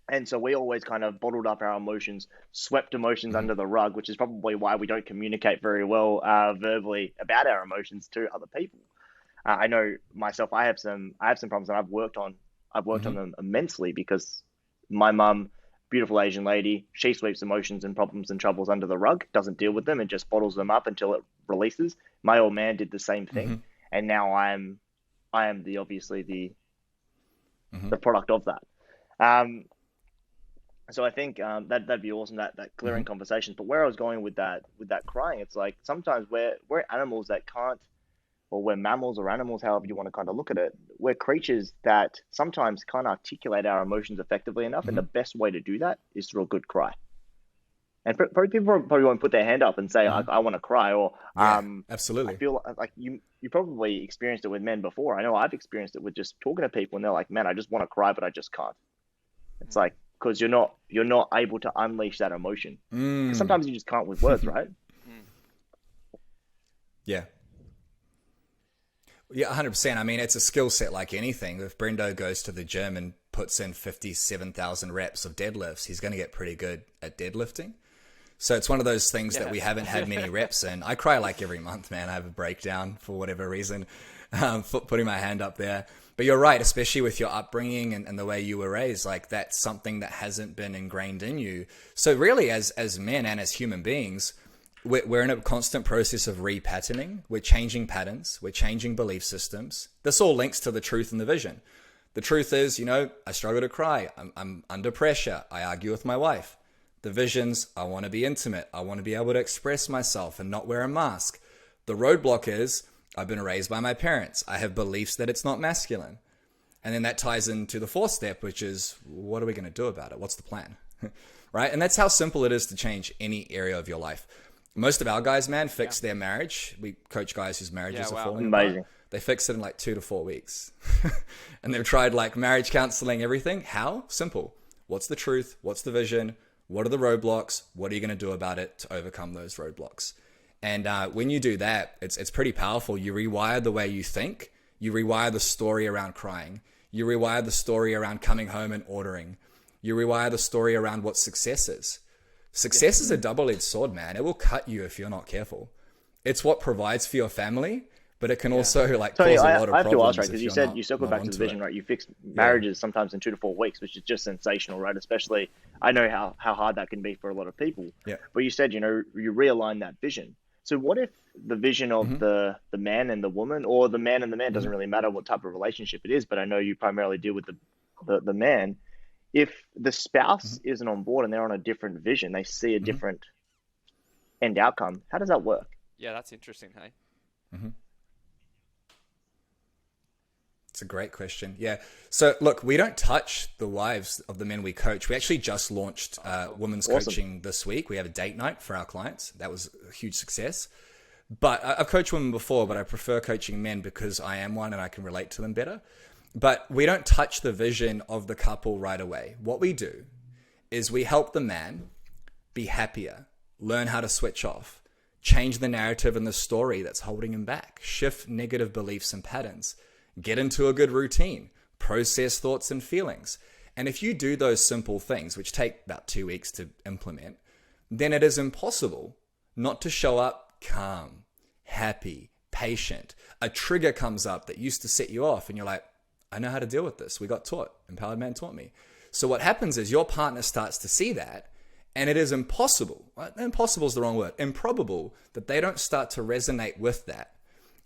And so we always kind of bottled up our emotions, swept emotions under the rug, which is probably why we don't communicate very well verbally about our emotions to other people. I know myself, I have some problems that I've worked on them immensely, because my mum, beautiful Asian lady, she sweeps emotions and problems and troubles under the rug, doesn't deal with them, and just bottles them up until it releases. My old man did the same thing, and now I am the product of that. So I think that'd be awesome, that clearing conversations. But where I was going with that crying, it's like sometimes we're animals that can't, or we're mammals or animals, however you want to kind of look at it. We're creatures that sometimes can't articulate our emotions effectively enough, and the best way to do that is through a good cry. And people probably won't put their hand up and say, I want to cry, or absolutely. I feel like you probably experienced it with men before. I know I've experienced it with just talking to people, and they're like, man, I just want to cry, but I just can't. It's like, because you're not able to unleash that emotion. 'Cause sometimes you just can't with words, right? Yeah. Yeah, 100%. I mean, it's a skill set like anything. If Brendo goes to the gym and puts in 57,000 reps of deadlifts, he's going to get pretty good at deadlifting. So it's one of those things that we haven't had many reps in. I cry like every month, man. I have a breakdown for whatever reason, for putting my hand up there. But you're right, especially with your upbringing and the way you were raised, like that's something that hasn't been ingrained in you. So really, as men and as human beings, we're in a constant process of repatterning. We're changing patterns. We're changing belief systems. This all links to the truth and the vision. The truth is, I struggle to cry. I'm under pressure. I argue with my wife. The visions, I want to be intimate. I want to be able to express myself and not wear a mask. The roadblock is, I've been raised by my parents. I have beliefs that it's not masculine. And then that ties into the fourth step, which is, what are we going to do about it? What's the plan? Right? And that's how simple it is to change any area of your life. Most of our guys, man, fix their marriage. We coach guys whose marriages are falling apart. Amazing. They fix it in like 2 to 4 weeks. And they've tried like marriage counseling, everything. How? Simple. What's the truth? What's the vision? What are the roadblocks? What are you going to do about it to overcome those roadblocks? And when you do that, it's pretty powerful. You rewire the way you think. You rewire the story around crying. You rewire the story around coming home and ordering. You rewire the story around what success is. Success is a double-edged sword, man. It will cut you if you're not careful. It's what provides for your family, but it can also like Tony, cause a lot of I have to problems. ask, right? Because you said you circled back to the vision, right? You fix marriages sometimes in 2 to 4 weeks, which is just sensational, right? Especially, I know how hard that can be for a lot of people. Yeah. But you said, you realign that vision. So what if the vision of the man and the woman, or the man and the man, doesn't really matter what type of relationship it is, but I know you primarily deal with the man. If the spouse isn't on board and they're on a different vision, they see a different end outcome, how does that work? Yeah, that's interesting, hey? It's a great question. Yeah. So look, we don't touch the wives of the men we coach. We actually just launched women's coaching this week. We have a date night for our clients. That was a huge success. But I've coached women before, but I prefer coaching men because I am one and I can relate to them better. But we don't touch the vision of the couple right away. What we do is we help the man be happier, learn how to switch off, change the narrative and the story that's holding him back, shift negative beliefs and patterns, get into a good routine, process thoughts and feelings. And if you do those simple things, which take about 2 weeks to implement, then it is impossible not to show up calm, happy, patient. A trigger comes up that used to set you off and you're like, I know how to deal with this. We got taught. Empowered Man taught me. So what happens is your partner starts to see that, and it is impossible. Impossible is the wrong word. Improbable that they don't start to resonate with that.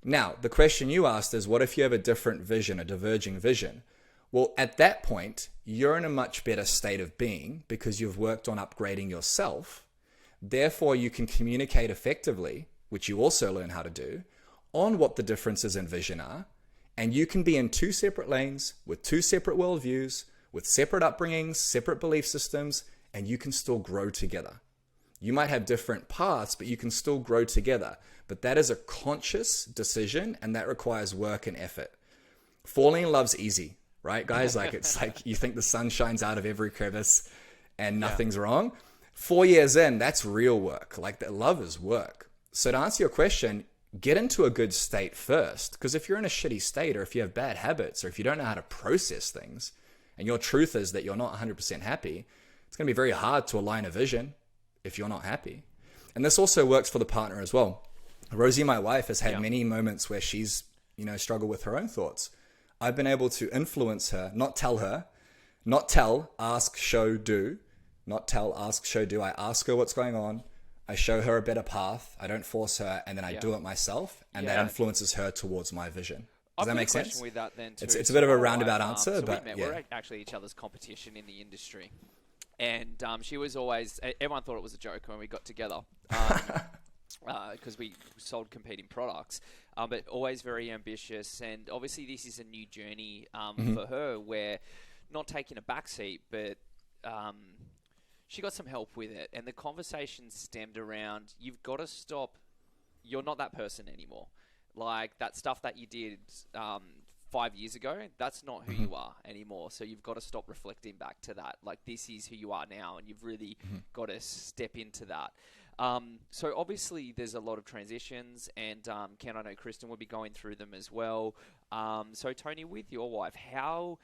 Now, the question you asked is, what if you have a different vision, a diverging vision? Well, at that point, you're in a much better state of being because you've worked on upgrading yourself. Therefore, you can communicate effectively, which you also learn how to do, on what the differences in vision are. And you can be in 2 separate lanes with 2 separate worldviews, with separate upbringings, separate belief systems, and you can still grow together. You might have different paths, but you can still grow together. But that is a conscious decision, and that requires work and effort. Falling in love's easy, right, guys? Like, it's like you think the sun shines out of every crevice and nothing's wrong. 4 years in, that's real work. Like, that love is work. So to answer your question, get into a good state first. Because if you're in a shitty state, or if you have bad habits, or if you don't know how to process things, and your truth is that you're not 100% happy, it's going to be very hard to align a vision if you're not happy. And this also works for the partner as well. Rosie, my wife, has had many moments where she's, struggled with her own thoughts. I've been able to influence her, not tell, ask, show, do. Not tell, ask, show, do. I ask her what's going on. I show her a better path. I don't force her, and then I do it myself, and that influences her towards my vision. Does that make sense? With that then too. It's a bit of a roundabout answer, but we're actually each other's competition in the industry, and she was always. Everyone thought it was a joke when we got together, because we sold competing products, but always very ambitious. And obviously, this is a new journey for her, where not taking a backseat, but she got some help with it, and the conversation stemmed around, you've got to stop. You're not that person anymore. Like, that stuff that you did 5 years ago, that's not who you are anymore. So you've got to stop reflecting back to that. Like, this is who you are now, and you've really got to step into that. So obviously there's a lot of transitions, and Ken, I know Kristen will be going through them as well. So Toni, with your wife, how...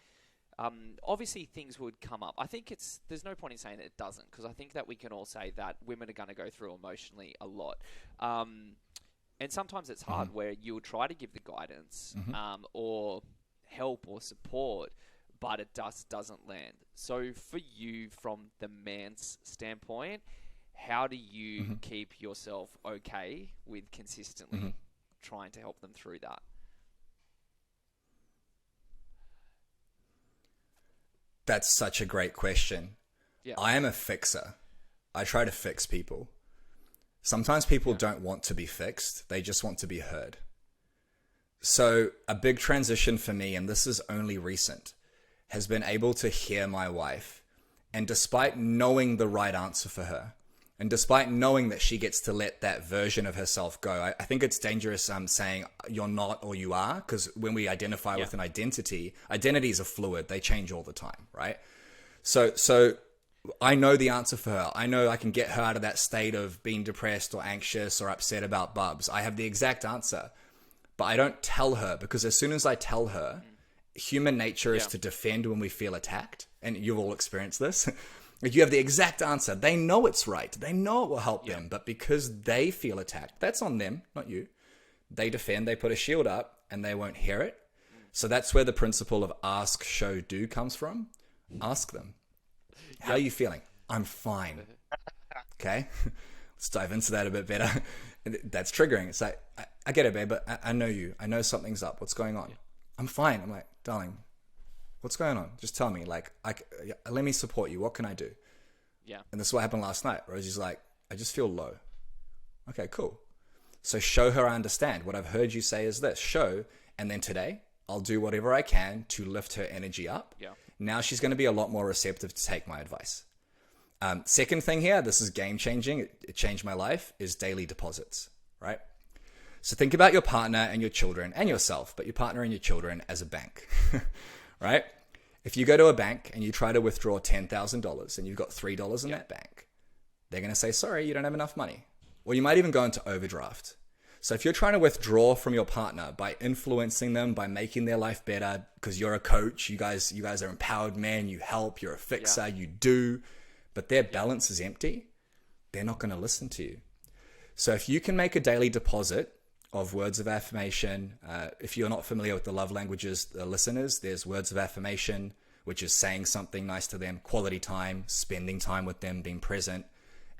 obviously things would come up. I think there's no point in saying that it doesn't, because I think that we can all say that women are going to go through emotionally a lot. And sometimes it's hard where you'll try to give the guidance or help or support, but it doesn't land. So for you, from the man's standpoint, how do you keep yourself okay with consistently trying to help them through that? That's such a great question. Yeah. I am a fixer. I try to fix people. Sometimes people don't want to be fixed. They just want to be heard. So a big transition for me, and this is only recent, has been able to hear my wife. And despite knowing the right answer for her, and despite knowing that she gets to let that version of herself go, I think it's dangerous saying you're not or you are, because when we identify with an identity, identities are fluid. They change all the time, right? So I know the answer for her. I know I can get her out of that state of being depressed or anxious or upset about bubs. I have the exact answer, but I don't tell her, because as soon as I tell her human nature is Yeah. to defend when we feel attacked. And you've all experienced this. Like you have the exact answer. They know it's right. They know it will help them. But because they feel attacked, that's on them, not you. They defend, they put a shield up, and they won't hear it. So that's where the principle of ask, show, do comes from. Ask them. How are you feeling? I'm fine. Okay? Let's dive into that a bit better. That's triggering. It's like, I get it, babe, but I know you. I know something's up. What's going on? I'm fine. I'm like, darling, what's going on? Just tell me. Like, let me support you. What can I do? Yeah. And this is what happened last night. Rosie's like, I just feel low. Okay, cool. So show her I understand. What I've heard you say is this. Show, and then today, I'll do whatever I can to lift her energy up. Yeah. Now she's going to be a lot more receptive to take my advice. Second thing here, this is game changing. It changed my life, is daily deposits, right? So think about your partner and your children and yourself, but your partner and your children as a bank, right? If you go to a bank and you try to withdraw $10,000 and you've got $3 in that bank, they're going to say, sorry, you don't have enough money. Or you might even go into overdraft. So if you're trying to withdraw from your partner by influencing them, by making their life better, because you're a coach, you guys are empowered men, you help, you're a fixer, you do, but their balance is empty, they're not going to listen to you. So if you can make a daily deposit of words of affirmation, if you're not familiar with the love languages, the listeners, there's words of affirmation, which is saying something nice to them, quality time, spending time with them, being present,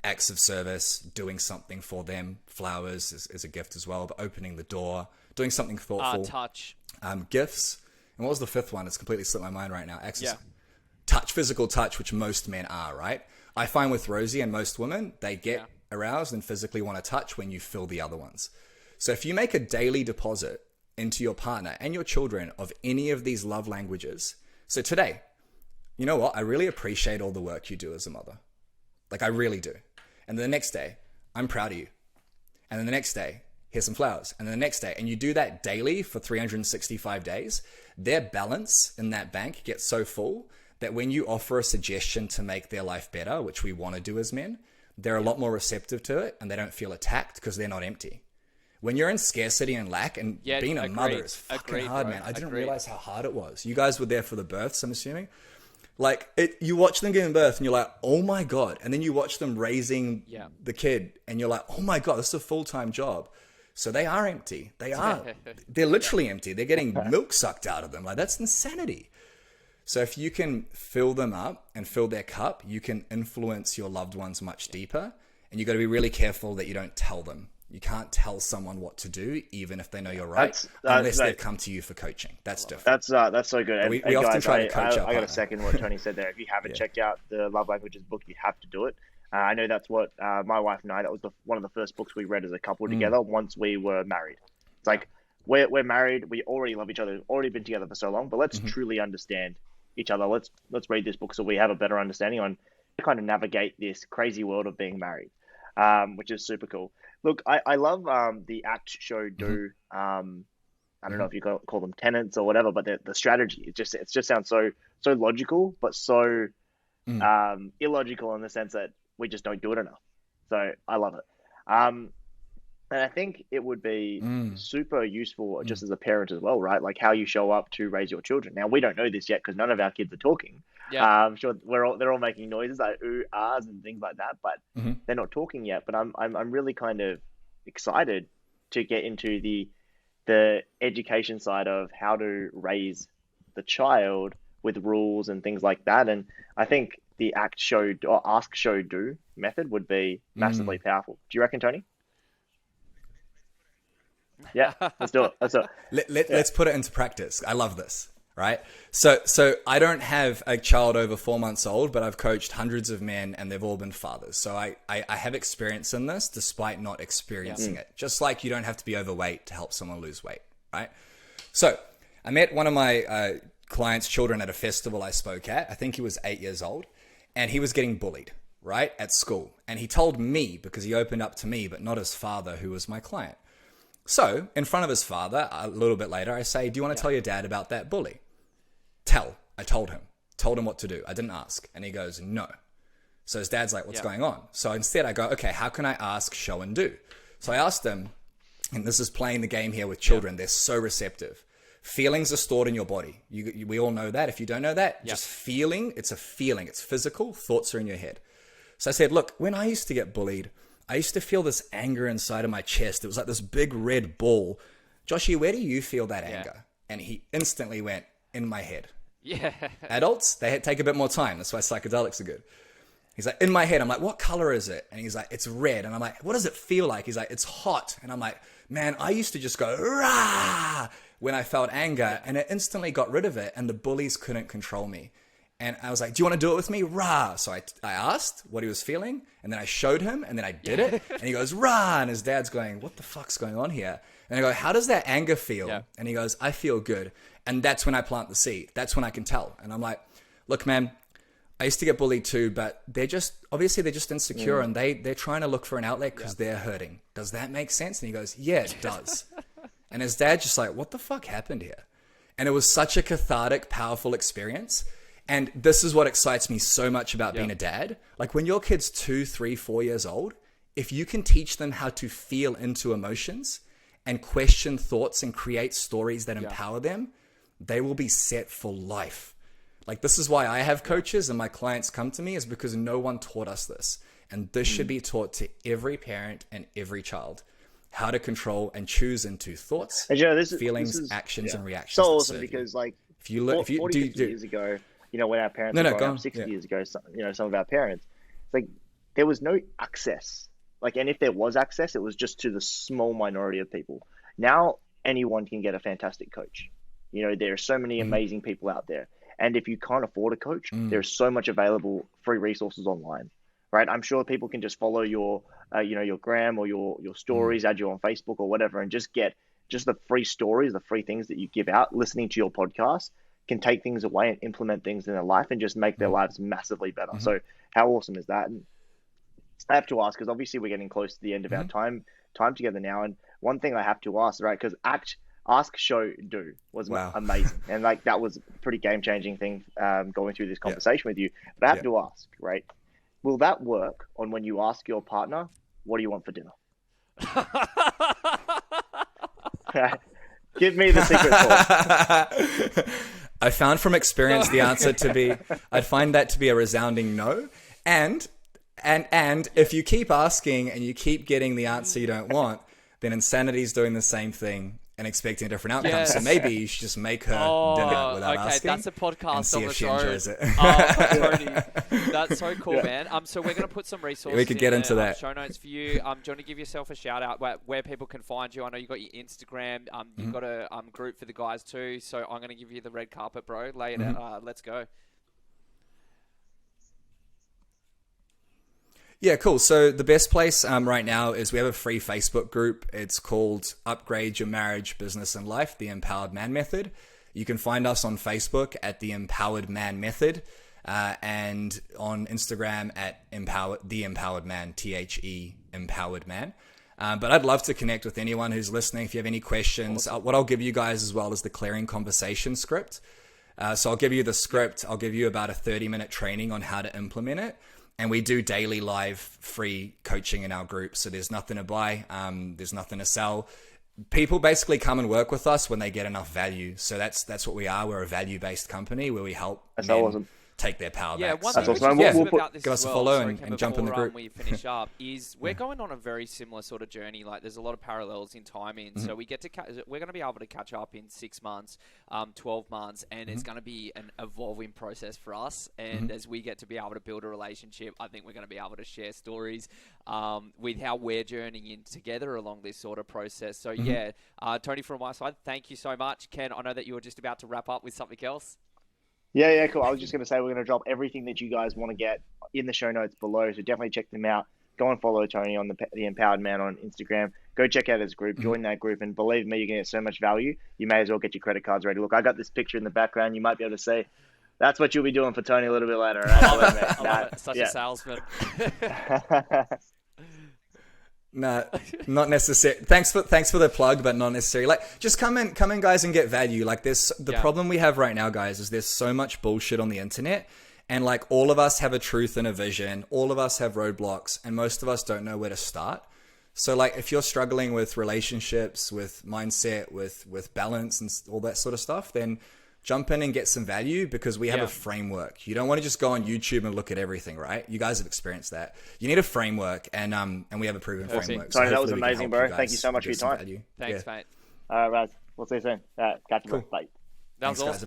acts of service, doing something for them, flowers is a gift as well, but opening the door, doing something thoughtful. Touch. Gifts. And what was the fifth one? It's completely slipped my mind right now. Yeah. Touch, physical touch, which most men are, right? I find with Rosie and most women, they get aroused and physically want to touch when you fill the other ones. So if you make a daily deposit into your partner and your children of any of these love languages. So today, you know what? I really appreciate all the work you do as a mother. Like I really do. And then the next day, I'm proud of you. And then the next day, here's some flowers. And then the next day, and you do that daily for 365 days, their balance in that bank gets so full that when you offer a suggestion to make their life better, which we want to do as men, they're a lot more receptive to it and they don't feel attacked because they're not empty. When you're in scarcity and lack, and being a mother is fucking hard, man. I didn't realize how hard it was. You guys were there for the births, I'm assuming. Like, you watch them giving birth and you're like, oh my God. And then you watch them raising the kid and you're like, oh my God, this is a full-time job. So they are empty. They are. They're literally empty. They're getting milk sucked out of them. Like, that's insanity. So if you can fill them up and fill their cup, you can influence your loved ones much deeper. And you've got to be really careful that you don't tell them. You can't tell someone what to do, even if they know you're right, unless they've come to you for coaching. That's different. That's so good. We often guys, try to coach I got to second what Tony said there. If you haven't checked out the Love Languages book, you have to do it. I know that's what my wife and I, that was one of the first books we read as a couple together once we were married. It's like, we're married, we already love each other, already been together for so long, but let's truly understand each other. Let's read this book so we have a better understanding on how to kind of navigate this crazy world of being married, which is super cool. Look, I love the act, show, do. I don't know if you call them tenets or whatever, but the strategy, it just sounds so logical, but so illogical in the sense that we just don't do it enough. So I love it. And I think it would be super useful just as a parent as well, right? Like how you show up to raise your children. Now, we don't know this yet because none of our kids are talking. Yeah. I'm sure they're all making noises like ooh, ahs and things like that, but they're not talking yet. But I'm really kind of excited to get into the education side of how to raise the child with rules and things like that. And I think the act, show, or ask, show, do method would be massively powerful. Do you reckon, Tony? Yeah, let's do it. Let's put it into practice. I love this, right? So I don't have a child over 4 months old, but I've coached hundreds of men and they've all been fathers. So I have experience in this despite not experiencing it. Just like you don't have to be overweight to help someone lose weight, right? So I met one of my clients' children at a festival I spoke at. I think he was 8 years old and he was getting bullied, right, at school. And he told me because he opened up to me, but not his father, who was my client. So, in front of his father, a little bit later, I say, do you want to tell your dad about that bully? I told him what to do. I didn't ask. And he goes, no. So his dad's like, what's going on? So instead I go, okay, how can I ask, show, and do? So I asked him, and this is playing the game here with children. They're so receptive. Feelings are stored in your body. We all know that. If you don't know that, just feeling, it's a feeling. It's physical. Thoughts are in your head. So I said, look, when I used to get bullied, I used to feel this anger inside of my chest. It was like this big red ball. Joshy, where do you feel that anger? And he instantly went, in my head. Yeah. Adults, they take a bit more time. That's why psychedelics are good. He's like, in my head. I'm like, what color is it? And he's like, it's red. And I'm like, what does it feel like? He's like, it's hot. And I'm like, man, I used to just go, rah, when I felt anger, and it instantly got rid of it. And the bullies couldn't control me. And I was like, do you want to do it with me? Rah. So I asked what he was feeling, and then I showed him, and then I did it. And he goes, rah. And his dad's going, what the fuck's going on here? And I go, how does that anger feel? Yeah. And he goes, I feel good. And that's when I plant the seed. That's when I can tell. And I'm like, look, man, I used to get bullied too, but they're just insecure and they're trying to look for an outlet because they're hurting. Does that make sense? And he goes, yeah, it does. And his dad just like, what the fuck happened here? And it was such a cathartic, powerful experience. And this is what excites me so much about being a dad. Like when your kid's 2, 3, 4 years old, if you can teach them how to feel into emotions and question thoughts and create stories that empower them, they will be set for life. Like this is why I have coaches and my clients come to me, is because no one taught us this. And this should be taught to every parent and every child, how to control and choose into thoughts, and, feelings, actions, and reactions. So awesome because like if you look, 50 years ago, when our parents were growing up, 60 years ago, some of our parents, it's like there was no access. Like, and if there was access, it was just to the small minority of people. Now anyone can get a fantastic coach. There are so many amazing people out there. And if you can't afford a coach, there's so much available free resources online, right? I'm sure people can just follow your, your gram or your stories, add you on Facebook or whatever, and just get just the free stories, the free things that you give out. Listening to your podcast can take things away and implement things in their life and just make their lives massively better. So how awesome is that? And I have to ask, because obviously we're getting close to the end of our time together now. And one thing I have to ask, right? Because Ask, Show, Do was amazing. And like that was a pretty game-changing thing going through this conversation with you. But I have to ask, right? Will that work on when you ask your partner, what do you want for dinner? Give me the secret sauce. I found from experience the answer to be, I'd find that to be a resounding no. And if you keep asking and you keep getting the answer you don't want, then insanity is doing the same thing and expecting a different outcome. Yes. So maybe you should just make her dinner without asking. That's a podcast and see on if the she show. enjoys it. Tony, that's so cool, man. So we're going to put some resources We could get into that. Show notes for you. Do you want to give yourself a shout out where people can find you? I know you got your Instagram. You've got a group for the guys too. So I'm going to give you the red carpet, bro. Lay it out. Let's go. Yeah, cool. So the best place right now is we have a free Facebook group. It's called Upgrade Your Marriage, Business and Life, The Empowered Man Method. You can find us on Facebook at The Empowered Man Method and on Instagram at The Empowered Man, THE Empowered Man. But I'd love to connect with anyone who's listening. If you have any questions, what I'll give you guys as well is the Clearing Conversation script. So I'll give you the script. I'll give you about a 30-minute training on how to implement it. And we do daily live free coaching in our group. So there's nothing to buy. There's nothing to sell. People basically come and work with us when they get enough value. So that's what we are. We're a value-based company where we help men take their power back. One so, thing about this give us as a well, follow sorry, and jump in the group. We finish up is we're going on a very similar sort of journey. Like there's a lot of parallels in timing. So we get to we're going to be able to catch up in 6 months, 12 months, and it's going to be an evolving process for us. And as we get to be able to build a relationship, I think we're going to be able to share stories with how we're journeying in together along this sort of process. So Tony, from my side, thank you so much. Ken, I know that you were just about to wrap up with something else. Yeah, cool. I was just going to say we're going to drop everything that you guys want to get in the show notes below, so definitely check them out. Go and follow Tony on the Empowered Man on Instagram. Go check out his group, join that group, and believe me, you're going to get so much value. You may as well get your credit cards ready. Look, I got this picture in the background. You might be able to say, that's what you'll be doing for Tony a little bit later. Right? I love it. Such a salesman. No, not necessary. Thanks for the plug, but not necessary. Like, just come in, guys, and get value. Like, the problem we have right now, guys, is there's so much bullshit on the internet, and like all of us have a truth and a vision. All of us have roadblocks, and most of us don't know where to start. So like if you're struggling with relationships, with mindset, with balance and all that sort of stuff, then jump in and get some value, because we have a framework. You don't want to just go on YouTube and look at everything, right? You guys have experienced that. You need a framework, and we have a proven framework. Tony, that was hopefully we can amazing, help bro. Thank you so much for your time. Thanks, mate. All right, Raz. We'll see you soon. All right, catch you. Cool. Bye. That was Thanks, awesome. guys.